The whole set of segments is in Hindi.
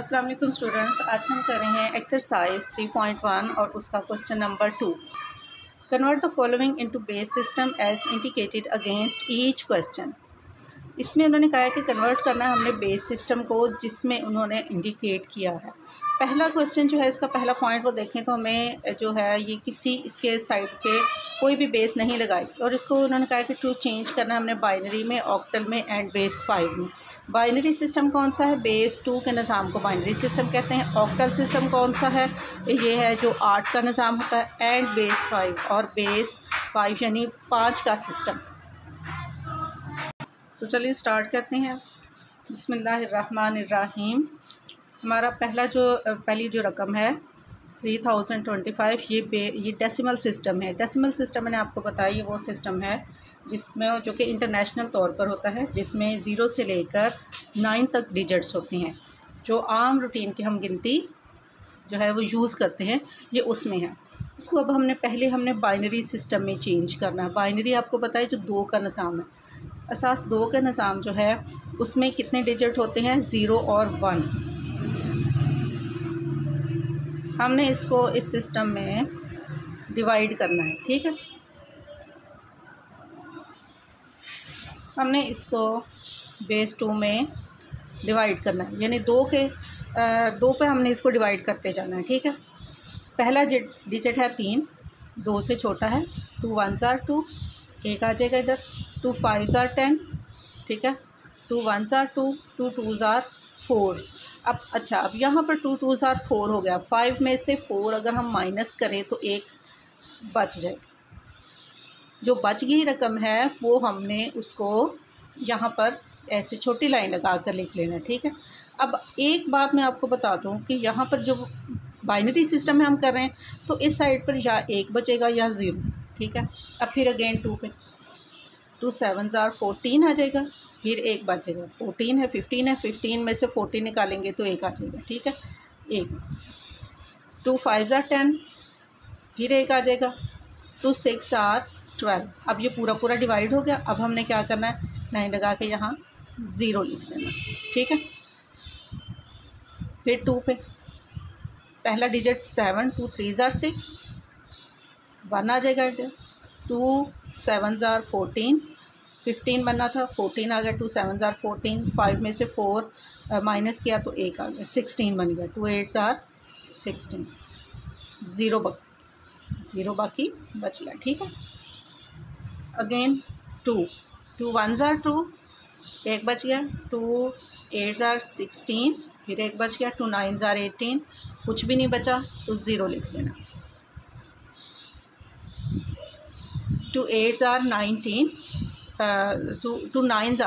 अस्सलाम वालेकुम स्टूडेंट्स, आज हम कर रहे हैं एक्सरसाइज 3.1 और उसका question number 2। Convert the following into base system as indicated against each question. इसमें उन्होंने कहा है कि कन्वर्ट करना है हमने बेस सिस्टम को जिसमें उन्होंने इंडिकेट किया है। पहला क्वेश्चन जो है, इसका पहला पॉइंट वो देखें तो हमें जो है ये किसी इसके साइड पे कोई भी बेस नहीं लगाई और इसको उन्होंने कहा कि टू चेंज करना हमने बाइनरी में, ऑक्टल में एंड बेस 5 में। बाइनरी सिस्टम कौन सा है? बेस 2 के निज़ाम को बाइनरी सिस्टम कहते हैं। ऑक्टल सिस्टम कौन सा है? ये है जो 8 का निज़ाम होता है। एंड बेस 5 और बेस 5 यानी 5 का सिस्टम। तो चलिए स्टार्ट करते हैं। बिस्मिल्लाहिर्रहमानिर्रहीम। हमारा पहली जो रकम है 3025, ये डेसिमल सिस्टम है। डेसिमल सिस्टम मैंने आपको बताया, ये वो सिस्टम है जिसमें जो कि इंटरनेशनल तौर पर होता है, जिसमें 0 से लेकर 9 तक डिजिट्स होती हैं। जो आम रूटीन की हम गिनती जो है वो यूज़ करते हैं, ये उसमें है। उसको अब हमने बाइनरी सिस्टम में चेंज करना है। बाइनरी आपको पता है जो 2 का निज़ाम है। असास 2 का निज़ाम जो है उसमें कितने डिजिट होते हैं? 0 और 1। हमने इसको इस सिस्टम में डिवाइड करना है, ठीक है। हमने इसको बेस 2 में डिवाइड करना है, यानी 2 पे हमने इसको डिवाइड करते जाना है, ठीक है। पहला डिजिट है 3, 2 से छोटा है। 2 1s are 2, 1 आ जाएगा इधर। 2 5s are 10, ठीक है। 2 1s are 2, 2 2s are 4। अब यहाँ पर 2 2s are 4 हो गया। 5 में से 4 अगर हम माइनस करें तो 1 बच जाएगा। जो बच गई रकम है वो हमने उसको यहाँ पर ऐसे छोटी लाइन लगा कर लिख लेना, ठीक है। अब एक बात मैं आपको बता दूँ कि यहाँ पर जो बाइनरी सिस्टम में हम कर रहे हैं तो इस साइड पर या 1 बचेगा या 0, ठीक है। अब फिर अगेन 2 पे 2 7s are 14 आ जाएगा, फिर 1 बचेगा। 14 है, 15 है, 15 में से 14 निकालेंगे तो 1 आ जाएगा, ठीक है। 1 2 5s are 10, फिर 1 आ जाएगा। 2 6 are 12। अब ये पूरा डिवाइड हो गया। अब हमने क्या करना है? 9 लगा के यहाँ 0 लिख देना, ठीक है। फिर 2 पे पहला डिजिट 7, 2 3s are 6, 1 आ जाएगा इधर। 2 7s are 14, 15 बनना था, 14 आ गया। 2 7s are 14, 5 में से 4 माइनस किया तो 1 आ गया, 16 बन गया। 2 8s are 16, 0 बाकी बच गया, ठीक है। अगेन 2 1s are 2, 1 बच गया। 2 8s are 16, फिर 1 बच गया। 2 9s are 18, कुछ भी नहीं बचा तो 0 लिख देना। 2 8s are 19, 2 9s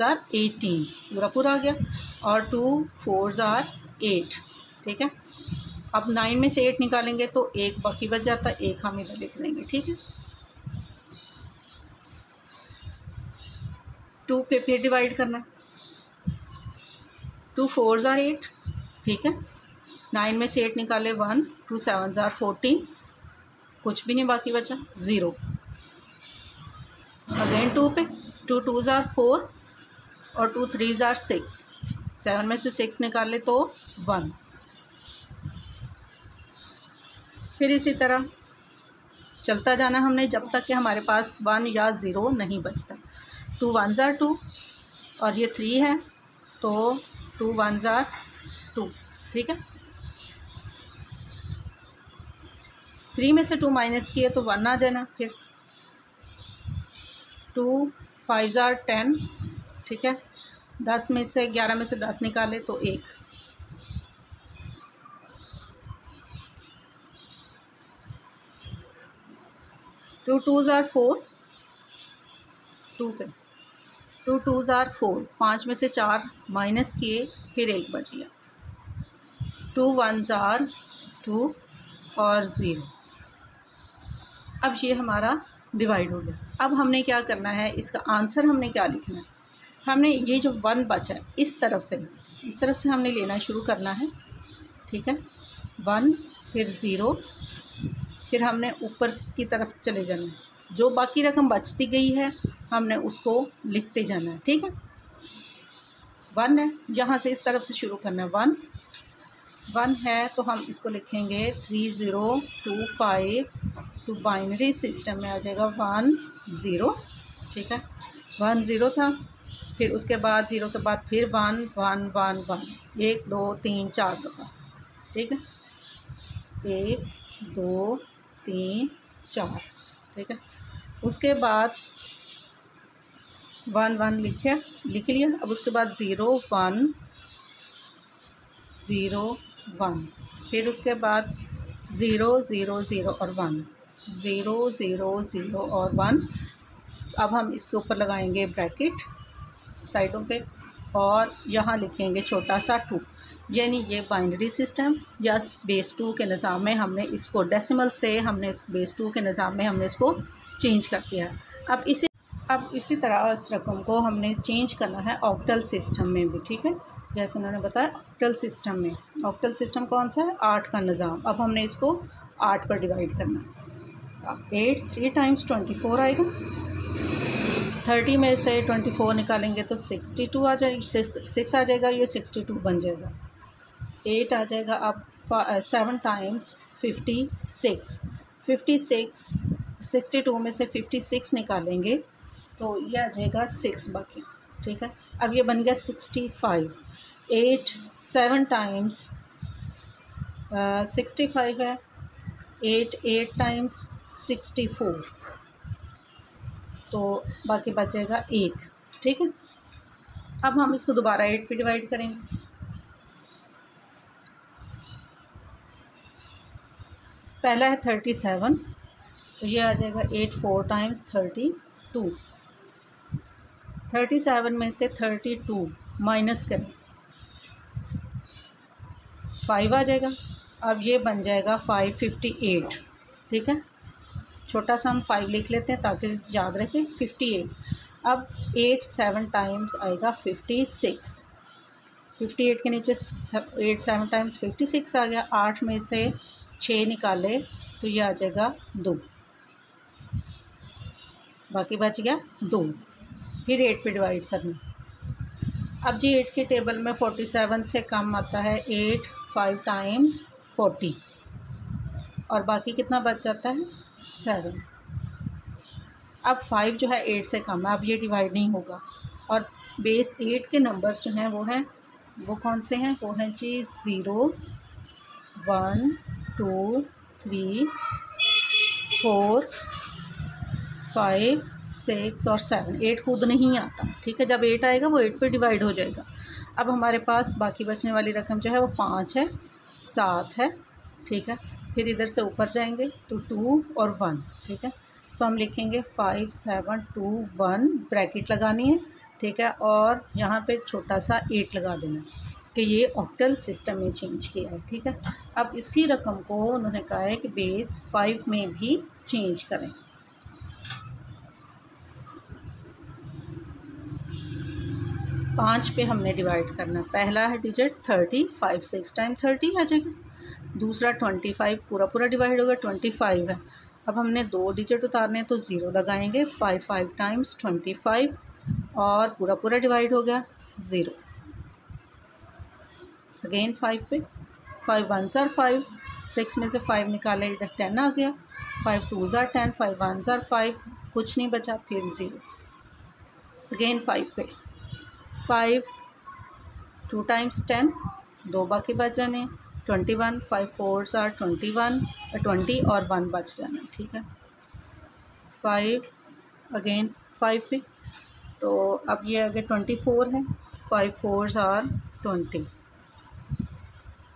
are 18, पूरा आ गया। और 2 4s are 8, ठीक है। अब 9 में से 8 निकालेंगे तो 1 बाकी बच जाता है, 1 हम इधर लिख देंगे, ठीक है। 2 पे फिर डिवाइड करना। 2 4s are 8, ठीक है। 9 में से 8 निकाले 1, 2 7s are 14, कुछ भी नहीं बाकी बचा, 0। अगेन 2 पे 2 2s are 4 और 2 3s are 6, 7 में से 6 निकाले तो 1। फिर इसी तरह चलता जाना हमने जब तक कि हमारे पास 1 या 0 नहीं बचता। 2 1s are 2 और ये 3 है तो 2 1s are 2, ठीक है। 3 में से 2 माइनस किए तो 1 आ जाना। फिर 2 5s are 10, ठीक है। 11 में से 10 निकाले तो 1। 2 2s are 4, 2 पे 2 2s are 4, 5 में से 4 माइनस किए फिर 1 बच गया। 2 1s are 2 और 0। अब ये हमारा डिवाइड हो गया। अब हमने क्या करना है, इसका आंसर हमने क्या लिखना है? हमने ये जो 1 बचा है इस तरफ से हमने लेना शुरू करना है, ठीक है। 1 फिर 0, फिर हमने ऊपर की तरफ चले जाना है। जो बाकी रकम बचती गई है हमने उसको लिखते जाना है, ठीक है। 1 है, यहाँ से इस तरफ से शुरू करना है। 1 है तो हम इसको लिखेंगे 3025, तो बाइनरी सिस्टम में आ जाएगा 1 0, ठीक है। 1 0 था, फिर उसके बाद 0 के बाद फिर 1 1 1 1, 1 2 3 4 दफ़ा, ठीक है। 1 2 3 4, ठीक है। उसके बाद 1 1 लिख लिया। अब उसके बाद 0 1 0 1, फिर उसके बाद 0 0 0 और 1, 0 0 0 और 1। अब हम इसके ऊपर लगाएंगे ब्रैकेट साइडों पे और यहाँ लिखेंगे छोटा सा 2, यानी ये बाइनरी सिस्टम या बेस 2 के निज़ाम में हमने इसको डेसिमल से हमने इस बेस 2 के निज़ाम में हमने इसको चेंज कर दिया है। अब इसी तरह इस रकम को हमने चेंज करना है ऑक्टल सिस्टम में भी, ठीक है। जैसे उन्होंने बताया ऑक्टल सिस्टम में, ऑक्टल सिस्टम कौन सा है? 8 का निज़ाम। अब हमने इसको 8 पर डिवाइड करना है। 8 3 टाइम्स 24 आएगा। 30 में से 24 निकालेंगे तो 62 आ जाएगी, 6 आ जाएगा, ये 62 बन जाएगा। 8 आ जाएगा। अब 7 टाइम्स 56, 62 में से 56 निकालेंगे तो ये आ जाएगा 6 बाकी, ठीक है। अब ये बन गया 65। 8 7 टाइम्स 65 है। 8 टाइम्स 64, तो बाकी बचेगा 1, ठीक है। अब हम इसको दोबारा 8 पे डिवाइड करेंगे। पहला है 37, तो ये आ जाएगा 8 4 टाइम्स 32। 37 में से 32 माइनस करें, 5 आ जाएगा। अब ये बन जाएगा 558, ठीक है। छोटा सा हम 5 लिख लेते हैं ताकि याद रखें। 58। अब 8 7 टाइम्स आएगा 56। 58 के नीचे 8 7 टाइम्स 56 आ गया। 8 में से 6 निकाले तो ये आ जाएगा 2, बाकी बच गया 2। फिर 8 पे डिवाइड करना। अब जी 8 के टेबल में 47 से कम आता है 8 5 टाइम्स 40, और बाकी कितना बच जाता है 7। अब 5 जो है 8 से कम है, अब ये डिवाइड नहीं होगा। और बेस 8 के नंबर्स जो हैं वो कौन से हैं? वो हैं जी 0 1 2 3 4 5 6 और 7। 8 खुद नहीं आता, ठीक है। जब 8 आएगा वो 8 पे डिवाइड हो जाएगा। अब हमारे पास बाकी बचने वाली रकम जो है वो 5 है, 7 है, ठीक है। फिर इधर से ऊपर जाएंगे तो 2 और 1, ठीक है। सो हम लिखेंगे 5 7 2 1, ब्रैकेट लगानी है, ठीक है। और यहाँ पे छोटा सा 8 लगा देना कि ये ऑक्टल सिस्टम में चेंज किया है, ठीक है। अब इसी रकम को उन्होंने कहा है कि बेस 5 में भी चेंज करें। पाँच पे हमने डिवाइड करना। पहला है डिजिट 30, 5 6 टाइम 30 आ जाएगा। दूसरा 25 पूरा डिवाइड होगा, 25 है। अब हमने 2 डिजिट उतारने तो 0 लगाएंगे। 5 5 टाइम्स 25 और पूरा डिवाइड हो गया 0। अगेन 5 पे, 5 1s are 5, 6 में से 5 निकाले इधर 10 आ गया। 5 2s are 10, 5 1s are 5, कुछ नहीं बचा, फिर 0। अगेन 5 पे, 5 2 टाइम्स 10, 2 बाकी बच जाने। 21, 5 4s are 21, 20 और 1 बच जाना, ठीक है। 5 अगेन 5 पे, तो अब ये आगे 24 है। 5 4s are 20,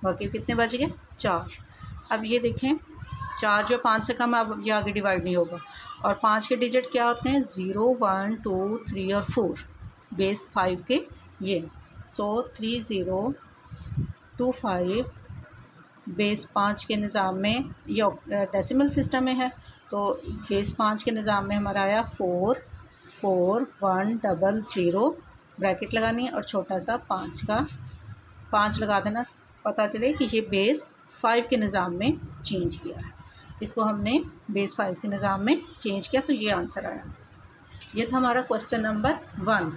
बाकी कितने बच गए? 4। अब ये देखें 4 जो 5 से कम है, अब ये आगे डिवाइड नहीं होगा। और 5 के डिजिट क्या होते हैं? 0 1 2 3 और 4, बेस 5 के ये। सो 3 0 2 5 बेस 5 के निज़ाम में, ये डेसिमल सिस्टम में है, तो बेस 5 के निज़ाम में हमारा आया 4 4 1 0 0, ब्रैकेट लगानी है और छोटा सा 5 का 5 लगा देना, पता चले कि ये बेस 5 के निज़ाम में चेंज किया है। इसको हमने बेस 5 के निज़ाम में चेंज किया, तो ये आंसर आया। ये था हमारा क्वेश्चन नंबर 1।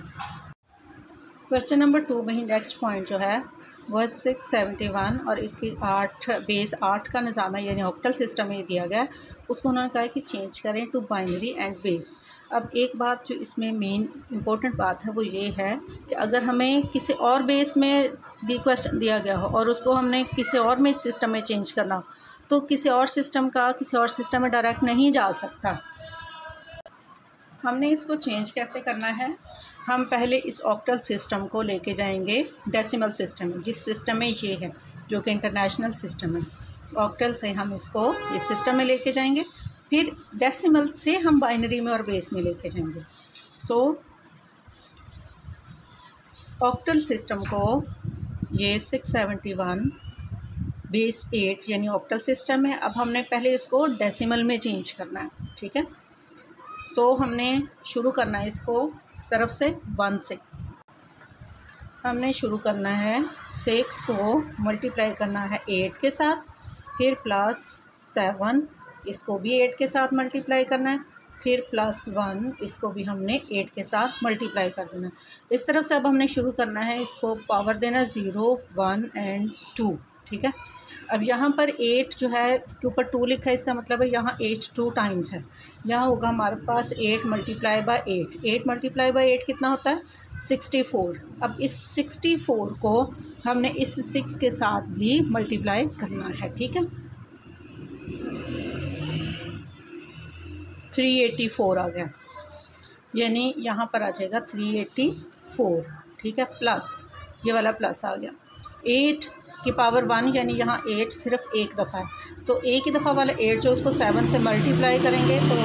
क्वेश्चन नंबर 2 में ही नेक्स्ट पॉइंट जो है वह 671 और इसकी 8 बेस 8 का निज़ाम है, यानी ऑक्टल सिस्टम में दिया गया है। उसको उन्होंने कहा है कि चेंज करें टू बाइनरी एंड बेस। अब एक बात जो इसमें मेन इम्पोर्टेंट बात है वो ये है कि अगर हमें किसी और बेस में क्वेश्चन दिया गया हो और उसको हमने किसी और में सिस्टम में चेंज करना हो तो किसी और सिस्टम में डायरेक्ट नहीं जा सकता। हमने इसको चेंज कैसे करना है, हम पहले इस ऑक्टल सिस्टम को लेके जाएंगे डेसिमल सिस्टम में, जिस सिस्टम में ये है जो कि इंटरनेशनल सिस्टम है। ऑक्टल से हम इसको इस सिस्टम में लेके जाएंगे, फिर डेसिमल से हम बाइनरी में और बेस में लेके जाएंगे। सो ऑक्टल सिस्टम को ये 671 बेस 8 यानी ऑक्टल सिस्टम है। अब हमने पहले इसको डेसिमल में चेंज करना है, ठीक है। सो हमने शुरू करना है इसको इस तरफ से 1 से। हमने शुरू करना है 6 को मल्टीप्लाई करना है 8 के साथ, फिर प्लस 7 इसको भी 8 के साथ मल्टीप्लाई करना है, फिर प्लस 1 इसको भी हमने 8 के साथ मल्टीप्लाई कर देना है। इस तरफ से अब हमने शुरू करना है इसको पावर देना 0, 1 एंड 2, ठीक है। अब यहाँ पर 8 जो है इसके ऊपर 2 लिखा है, इसका मतलब है यहाँ 8 2 टाइम्स है। यहाँ होगा हमारे पास 8 मल्टीप्लाई बाय 8, 8 मल्टीप्लाई बाय 8 कितना होता है 64। अब इस 64 को हमने इस 6 के साथ भी मल्टीप्लाई करना है, ठीक है। 384 आ गया, यानी यहाँ पर आ जाएगा 384, ठीक है। प्लस ये वाला प्लस आ गया 8 की पावर 1, यानी यहाँ 8 सिर्फ एक दफ़ा है, तो एक ही दफ़ा वाला 8 जो उसको 7 से मल्टीप्लाई करेंगे तो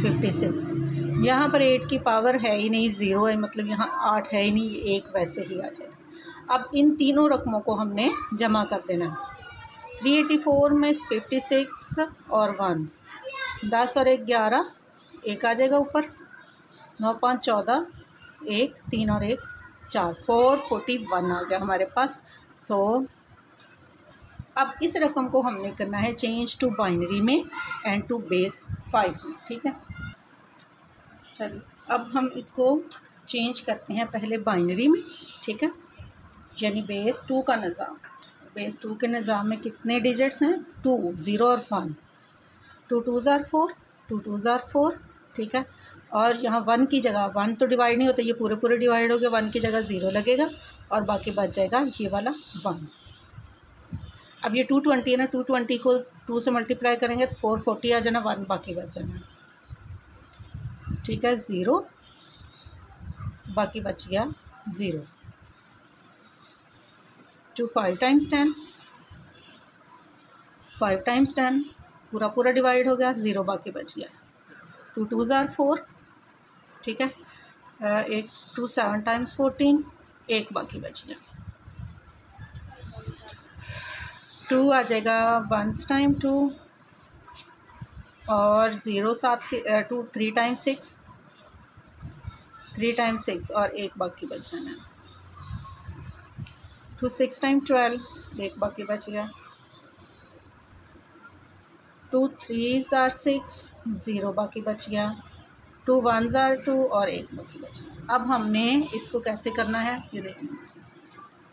56। यहाँ पर 8 की पावर है ही नहीं, 0 है, मतलब यहाँ 8 है ही नहीं, ये 1 वैसे ही आ जाएगा। अब इन तीनों रकमों को हमने जमा कर देना है। 384 में 56 और 1, 10 और 1 11, 1 आ जाएगा ऊपर, 9 5 14, 1 3 और 1 4, 441 आ गया हमारे पास। सो अब इस रकम को हमने करना है चेंज टू बाइनरी में एंड टू बेस 5 में, ठीक है। चलिए अब हम इसको चेंज करते हैं पहले बाइनरी में, ठीक है, यानी बेस 2 का निज़ाम। बेस 2 के निज़ाम में कितने डिजिट्स हैं 2, 0 और 1, 2 2 ज़ार 4, 2 2 ज़ार 4, ठीक है। और यहाँ 1 की जगह 1 तो डिवाइड नहीं होता, ये पूरे डिवाइड हो गया, 1 की जगह 0 लगेगा और बाकी बच जाएगा ये वाला 1। अब ये 220 है ना, 220 को 2 से मल्टीप्लाई करेंगे तो 440 आ जाना, 1 बाकी बच जाना, ठीक है। 0 बाकी बच गया 0। 2 5 टाइम्स 10, 5 टाइम्स 10 पूरा डिवाइड हो गया, 0 बाकी बच गया। 2 2 ज़ार 4, ठीक है। 1 2 7 टाइम्स 14, 1 बाकी बच गया। 2 आ जाएगा 1 टाइम 2 और 0 7 के 2 3 टाइम्स 6, 3 टाइम्स 6 और 1 बाकी बच जाना। 2 6 टाइम 12, 1 बाकी बच गया। 2 3 ज़ार 6, 0 बाकी बच गया। 2 1 ज़ार 2 और 1 बाकी बच गया। अब हमने इसको कैसे करना है ये देखना,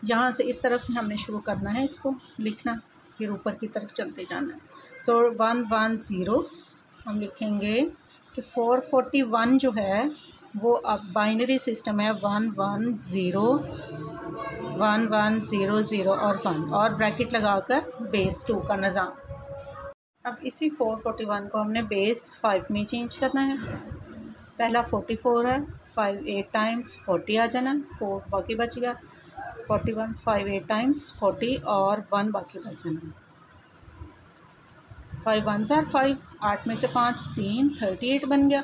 यहाँ से इस तरफ से हमने शुरू करना है इसको लिखना, फिर ऊपर की तरफ चलते जाना है। सो 1 1 0 हम लिखेंगे कि 441 जो है वो अब बाइनरी सिस्टम है, 1 1 0 1 1 0 0 और 1 और ब्रैकेट लगाकर बेस 2 का निज़ाम। अब इसी 441 को हमने बेस 5 में चेंज करना है। पहला 44 है, 5 8 टाइम्स 40 आ जाना, 4 बाकी बच गया। 41 5 8 टाइम्स 40 और 1 बाकी बच जाना। 5 1 ज़ार 5, 8 में से 5 3, 38 बन गया।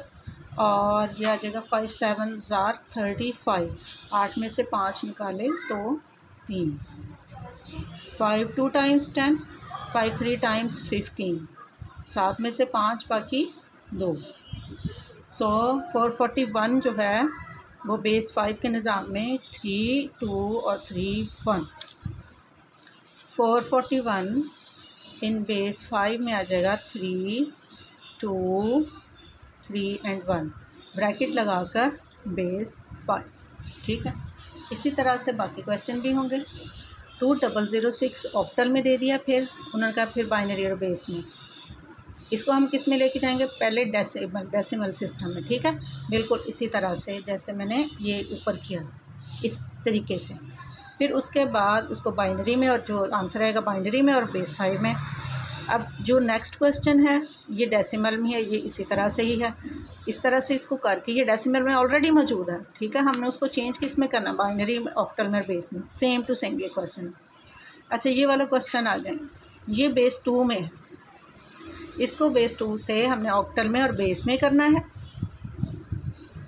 और यह आ जाएगा 5 7 ज़ार 35, 8 में से 5 निकाले तो 3। 5 2 टाइम्स 10, 5 3 टाइम्स 15, 7 में से 5 बाकी 2। सो 441 जो है वो बेस 5 के निज़ाम में 3 2 और 3 1। 441 इन बेस 5 में आ जाएगा 3 2 3 एंड 1, ब्रैकेट लगाकर बेस 5, ठीक है। इसी तरह से बाकी क्वेश्चन भी होंगे। 2006 ऑक्टल में दे दिया, फिर उन्होंने कहा फिर बाइनरी और बेस में। इसको हम किस में लेके जाएंगे, पहले डेसिमल सिस्टम में, ठीक है, बिल्कुल इसी तरह से जैसे मैंने ये ऊपर किया, इस तरीके से। फिर उसके बाद उसको बाइनरी में, और जो आंसर आएगा बाइनरी में और बेस 5 में। अब जो नेक्स्ट क्वेश्चन है ये डेसिमल में है, ये इसी तरह से ही है। इस तरह से इसको करके, ये डेसिमल में ऑलरेडी मौजूद है, ठीक है, हमने उसको चेंज किस में करना, बाइनरी में, ऑक्टल में और बेस में, सेम टू सेम ये क्वेश्चन। अच्छा, ये वाला क्वेश्चन आ जाए, ये बेस 2 में है, इसको बेस 2 से हमने ऑक्टल में और बेस में करना है।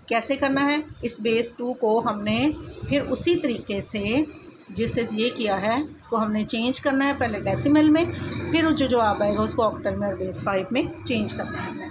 कैसे करना है, इस बेस 2 को हमने फिर उसी तरीके से जिससे ये किया है, इसको हमने चेंज करना है, पहले डेसिमल में, फिर जो जवाब आएगा उसको ऑक्टल में और बेस 5 में चेंज करना है हमने।